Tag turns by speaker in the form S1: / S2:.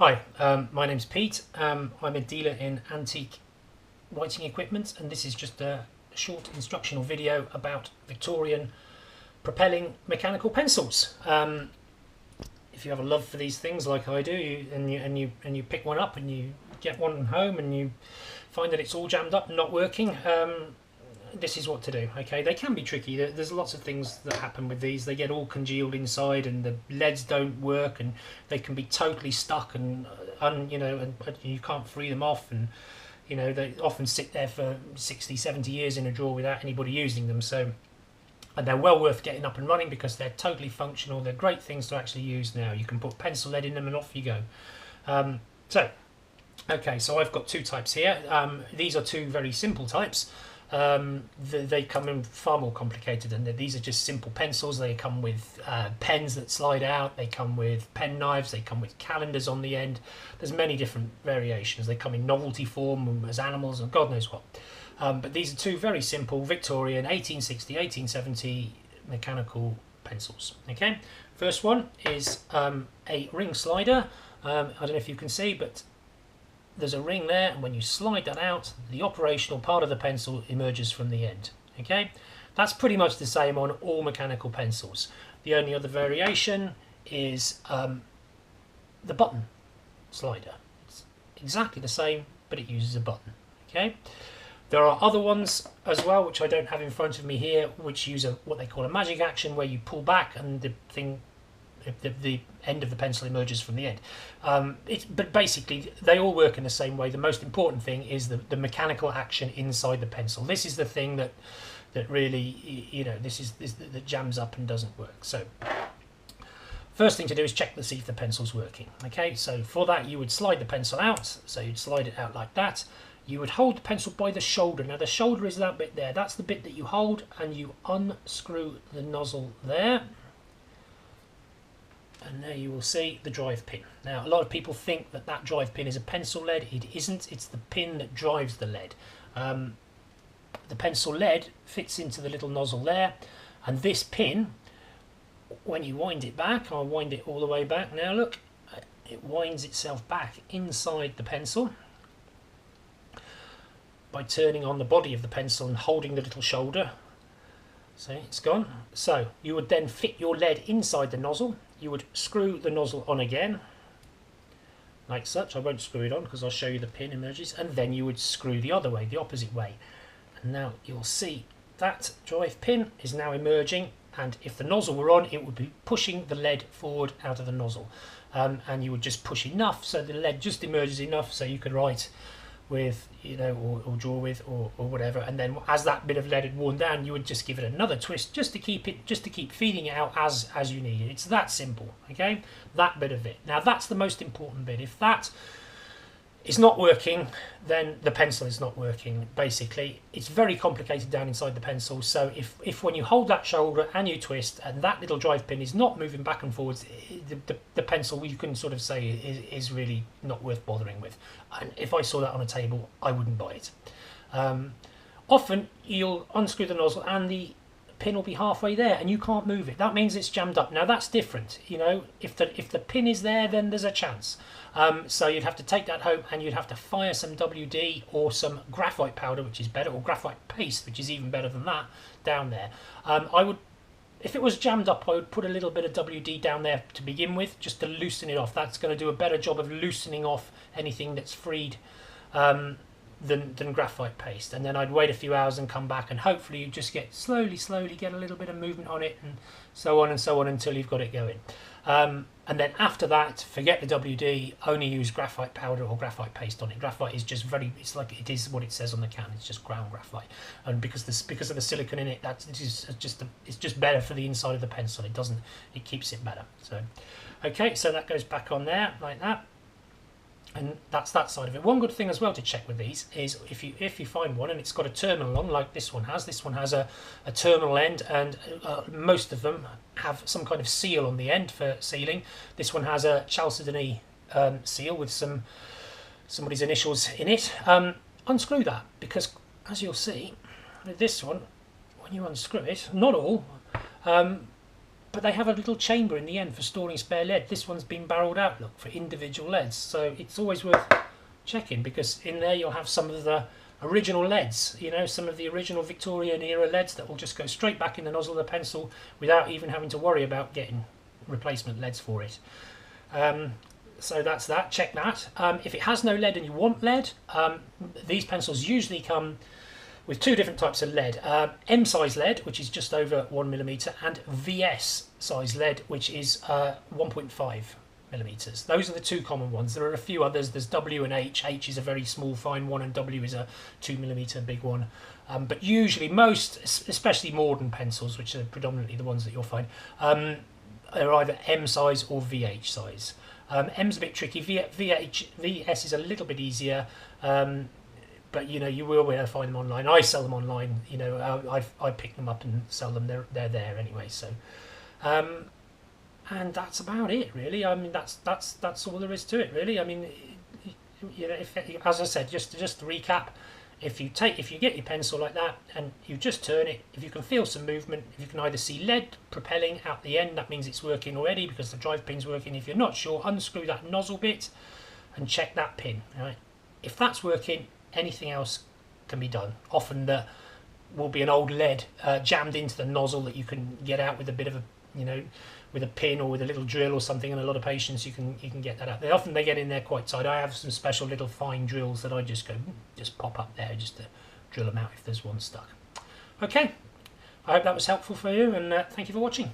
S1: Hi, my name's Pete. I'm a dealer in antique writing equipment, and this is just a short instructional video about Victorian propelling mechanical pencils. If you have a love for these things like I do, and you pick one up and you get one home and you find that it's all jammed up and not working, this is what to do. Okay, they can be tricky. There's lots of things that happen with these. They get all congealed inside, and the leads don't work, and they can be totally stuck, and you can't free them off, and they often sit there for 60-70 years in a drawer without anybody using them. So, and they're well worth getting up and running because they're totally functional. They're great things to actually use now. You can put pencil lead in them and off you go. Okay, so I've got two types here. These are two very simple types. They come in far more complicated than that. These are just simple pencils. They come with pens that slide out. They come with pen knives. They come with calendars on the end. There's many different variations. They come in novelty form as animals and God knows what. But these are two very simple Victorian 1860, 1870 mechanical pencils. Okay, first one is a ring slider. I don't know if you can see, but there's a ring there, and when you slide that out, the operational part of the pencil emerges from the end. Okay, that's pretty much the same on all mechanical pencils. The only other variation is the button slider. It's exactly the same, but it uses a button. Okay, there are other ones as well, which I don't have in front of me here, which use what they call a magic action, where you pull back and the thing, the end of the pencil emerges from the end. But basically, they all work in the same way. The most important thing is the mechanical action inside the pencil. This is the thing that really, that jams up and doesn't work. So, first thing to do is check to see if the pencil's working. Okay, so for that you would slide the pencil out. So you'd slide it out like that. You would hold the pencil by the shoulder. Now the shoulder is that bit there. That's the bit that you hold, and you unscrew the nozzle there. And there you will see the drive pin. Now, a lot of people think that drive pin is a pencil lead. It isn't. It's the pin that drives the lead. The pencil lead fits into the little nozzle there, and this pin, when you wind it back, I'll wind it all the way back now, look, it winds itself back inside the pencil by turning on the body of the pencil and holding the little shoulder. See, it's gone. So you would then fit your lead inside the nozzle. You would screw the nozzle on again, like such. I won't screw it on because I'll show you the pin emerges, and then you would screw the other way, the opposite way. And now you'll see that drive pin is now emerging, and if the nozzle were on, it would be pushing the lead forward out of the nozzle. And you would just push enough so the lead just emerges enough so you could write with, or draw with, or whatever, and then as that bit of lead had worn down, you would just give it another twist just to keep feeding it out as you need it. It's that simple. Okay, that bit of it. Now that's the most important bit. If that is not working, then the pencil is not working. Basically, it's very complicated down inside the pencil. So if when you hold that shoulder and you twist, and that little drive pin is not moving back and forwards, the pencil, you can sort of say, is really not worth bothering with. And if I saw that on a table, I wouldn't buy it. Often you'll unscrew the nozzle and the pin will be halfway there and you can't move it. That means it's jammed up. Now that's different. If the pin is there, then there's a chance. So you'd have to take that home and you'd have to fire some WD or some graphite powder, which is better, or graphite paste, which is even better than that, down there. If it was jammed up, I would put a little bit of WD down there to begin with, just to loosen it off. That's going to do a better job of loosening off anything that's freed than graphite paste. And then I'd wait a few hours and come back, and hopefully you just get slowly get a little bit of movement on it, and so on until you've got it going. And then after that, forget the WD, only use graphite powder or graphite paste on it. Graphite is just it's like it is what it says on the can. It's just ground graphite, and because of the silicon in it, it's just better for the inside of the pencil. It keeps it better. So, okay, so that goes back on there like that. And that's that side of it. One good thing as well to check with these is if you find one and it's got a terminal on, like this one has. This one has a terminal end, and most of them have some kind of seal on the end for sealing. This one has a Chalcedony seal with somebody's initials in it. Unscrew that, because as you'll see with this one, when you unscrew it, not all, but they have a little chamber in the end for storing spare lead. This one's been barreled out, look, for individual leads. So it's always worth checking, because in there you'll have some of the original leads, you know, some of the original Victorian era leads that will just go straight back in the nozzle of the pencil without even having to worry about getting replacement leads for it. So that's that, check that. If it has no lead and you want lead, these pencils usually come with two different types of lead. M size lead, which is just over 1mm, and VS size lead, which is 1.5mm. Those are the two common ones. There are a few others. There's W and H. H is a very small fine one, and W is a 2mm big one. But usually most, especially modern pencils, which are predominantly the ones that you'll find, are either M size or VH size. M's a bit tricky. VS is a little bit easier, but you know, you will be able to find them online. I sell them online. You know, I pick them up and sell them. They're there anyway. So, and that's about it, really. I mean, that's all there is to it, really. I mean, you know, as I said, just to recap. If you get your pencil like that and you just turn it, if you can feel some movement, if you can either see lead propelling out the end, that means it's working already because the drive pin's working. If you're not sure, unscrew that nozzle bit and check that pin. Right? If that's working, anything else can be done. Often there will be an old lead jammed into the nozzle that you can get out with a bit of a, you know, with a pin or with a little drill or something, and a lot of patients you can get that out. They get in there quite tight. I have some special little fine drills that I just pop up there just to drill them out if there's one stuck. Okay, I hope that was helpful for you, and thank you for watching.